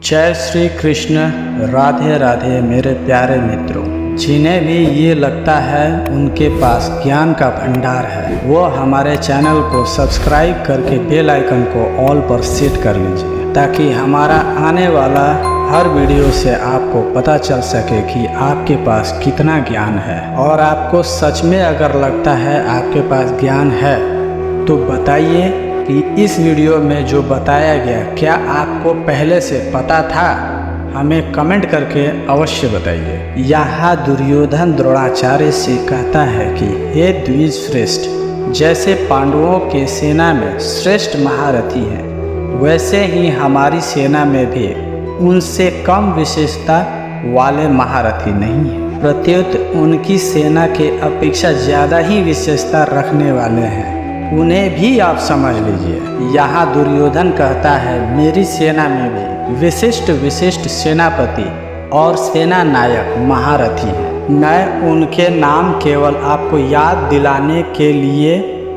जय श्री कृष्ण। राधे राधे मेरे प्यारे मित्रों। जिन्हें भी ये लगता है उनके पास ज्ञान का भंडार है, वो हमारे चैनल को सब्सक्राइब करके बेल आइकन को ऑल पर सेट कर लीजिए, ताकि हमारा आने वाला हर वीडियो से आपको पता चल सके कि आपके पास कितना ज्ञान है। और आपको सच में अगर लगता है आपके पास ज्ञान है तो बताइए कि इस वीडियो में जो बताया गया क्या आपको पहले से पता था? हमें कमेंट करके अवश्य बताइए। यहाँ दुर्योधन द्रोणाचार्य से कहता है कि हे द्विज श्रेष्ठ, जैसे पांडवों के सेना में श्रेष्ठ महारथी हैं, वैसे ही हमारी सेना में भी उनसे कम विशेषता वाले महारथी नहीं हैं। प्रत्युत उनकी सेना के अपेक्षा ज़्यादा ही विशेषता रखने वाले हैं, उन्हें भी आप समझ लीजिए। यहाँ दुर्योधन कहता है मेरी सेना में भी विशिष्ट सेनापति और सेना नायक महारथी हैं। मैं उनके नाम केवल आपको याद दिलाने के लिए,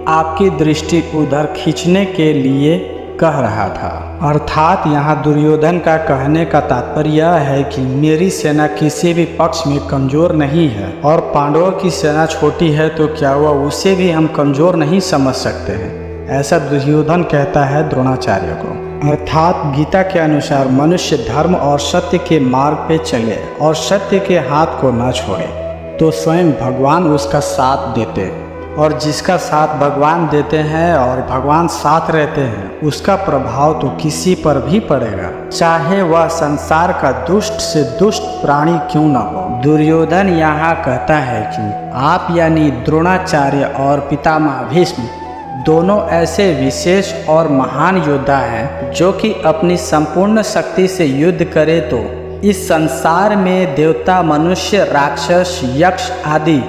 आपकी दृष्टि उधर खींचने के लिए कह रहा था। अर्थात यहाँ दुर्योधन का कहने का तात्पर्य यह है कि मेरी सेना किसी भी पक्ष में कमजोर नहीं है, और पांडवों की सेना छोटी है तो क्या हुआ, उसे भी हम कमजोर नहीं समझ सकते हैं। ऐसा दुर्योधन कहता है द्रोणाचार्य को। अर्थात गीता के अनुसार मनुष्य धर्म और सत्य के मार्ग पे चले और सत्य के हाथ को न छोड़े तो स्वयं भगवान उसका साथ देते, और जिसका साथ भगवान देते हैं और भगवान साथ रहते हैं उसका प्रभाव तो किसी पर भी पड़ेगा, चाहे वह संसार का दुष्ट से दुष्ट प्राणी क्यों न हो। दुर्योधन यहाँ कहता है कि आप यानी द्रोणाचार्य और पितामह भीष्म दोनों ऐसे विशेष और महान योद्धा हैं जो कि अपनी संपूर्ण शक्ति से युद्ध करे तो इस संसार में देवता, मनुष्य, राक्षस, यक्ष आदि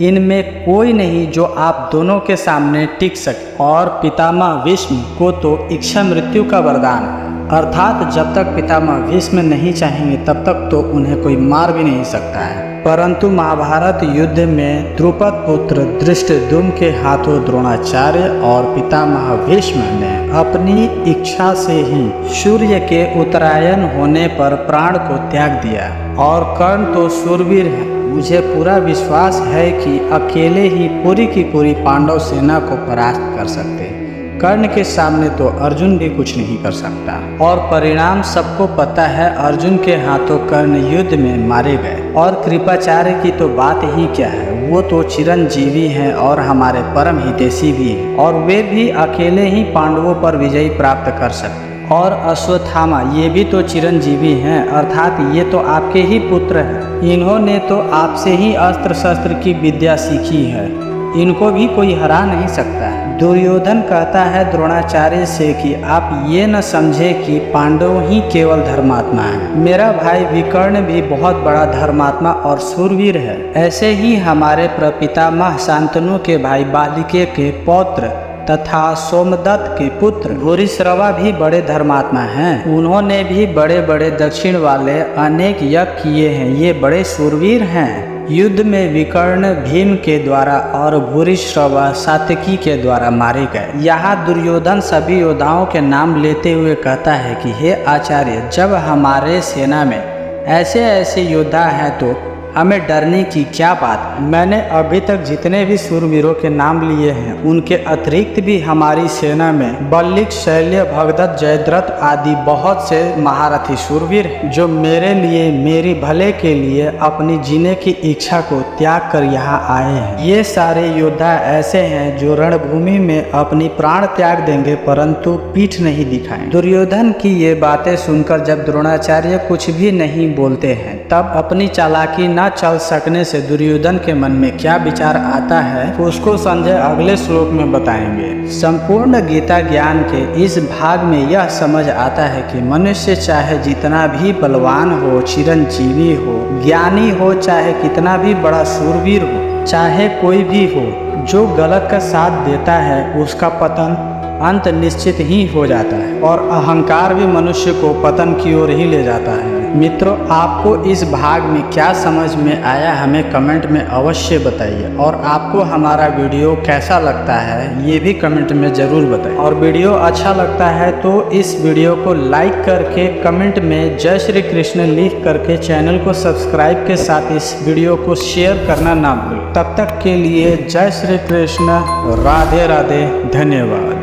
इनमें कोई नहीं जो आप दोनों के सामने टिक सके। और पितामह भीष्म को तो इच्छा मृत्यु का वरदान है, अर्थात जब तक पितामह भीष्म नहीं चाहेंगे तब तक तो उन्हें कोई मार भी नहीं सकता है। परंतु महाभारत युद्ध में द्रुपद पुत्र धृष्टद्युम्न के हाथों द्रोणाचार्य और पितामह भीष्म ने अपनी इच्छा से ही सूर्य के उत्तरायण होने पर प्राण को त्याग दिया। और कर्ण तो शूरवीर है, मुझे पूरा विश्वास है कि अकेले ही पूरी की पूरी पांडव सेना को परास्त कर सकते हैं। कर्ण के सामने तो अर्जुन भी कुछ नहीं कर सकता, और परिणाम सबको पता है। अर्जुन के हाथों कर्ण युद्ध में मारे गए। और कृपाचार्य की तो बात ही क्या है, वो तो चिरंजीवी हैं और हमारे परम हितैषी भी हैं, और वे भी अकेले ही पांडवों पर विजय प्राप्त कर सकते। और अश्वत्थामा ये भी तो चिरंजीवी हैं, अर्थात ये तो आपके ही पुत्र हैं। इन्होंने तो आपसे ही अस्त्र शस्त्र की विद्या सीखी है, इनको भी कोई हरा नहीं सकता है। दुर्योधन कहता है द्रोणाचार्य से कि आप ये न समझे कि पांडव ही केवल धर्मात्मा है, मेरा भाई विकर्ण भी बहुत बड़ा धर्मात्मा और शूरवीर है। ऐसे ही हमारे प्रपितामह शांतनु के भाई बालिके के पौत्र तथा सोमदत्त के पुत्र भूरिश्रवा भी बड़े धर्मात्मा हैं। उन्होंने भी बड़े बड़े दक्षिण वाले अनेक यज्ञ किए हैं, ये बड़े शूरवीर हैं। युद्ध में विकर्ण भीम के द्वारा और भूरिश्रवा सात्यकी के द्वारा मारे गए। यहाँ दुर्योधन सभी योद्धाओं के नाम लेते हुए कहता है कि हे आचार्य, जब हमारे सेना में ऐसे ऐसे योद्धा हैं तो हमें डरने की क्या बात। मैंने अभी तक जितने भी शूरवीरों के नाम लिए हैं उनके अतिरिक्त भी हमारी सेना में बल्लिक, शैल्य, भगदत्त, जयद्रथ आदि बहुत से महारथी शूरवीर हैं, जो मेरे लिए, मेरी भले के लिए अपनी जीने की इच्छा को त्याग कर यहाँ आए हैं। ये सारे योद्धा ऐसे हैं जो रणभूमि में अपनी प्राण त्याग देंगे परंतु पीठ नहीं दिखाएं। दुर्योधन की ये बातें सुनकर जब द्रोणाचार्य कुछ भी नहीं बोलते हैं, तब अपनी चालाकी न चल सकने से दुर्योधन के मन में क्या विचार आता है उसको संजय अगले श्लोक में बताएंगे। संपूर्ण गीता ज्ञान के इस भाग में यह समझ आता है कि मनुष्य चाहे जितना भी बलवान हो, चिरंजीवी हो, ज्ञानी हो, चाहे कितना भी बड़ा शूरवीर हो, चाहे कोई भी हो, जो गलत का साथ देता है उसका पतन अंत निश्चित ही हो जाता है। और अहंकार भी मनुष्य को पतन की ओर ही ले जाता है। मित्रों, आपको इस भाग में क्या समझ में आया हमें कमेंट में अवश्य बताइए, और आपको हमारा वीडियो कैसा लगता है ये भी कमेंट में ज़रूर बताइए। और वीडियो अच्छा लगता है तो इस वीडियो को लाइक करके कमेंट में जय श्री कृष्ण लिख करके चैनल को सब्सक्राइब के साथ इस वीडियो को शेयर करना ना भूलें। तब तक के लिए जय श्री कृष्ण, राधे राधे, धन्यवाद।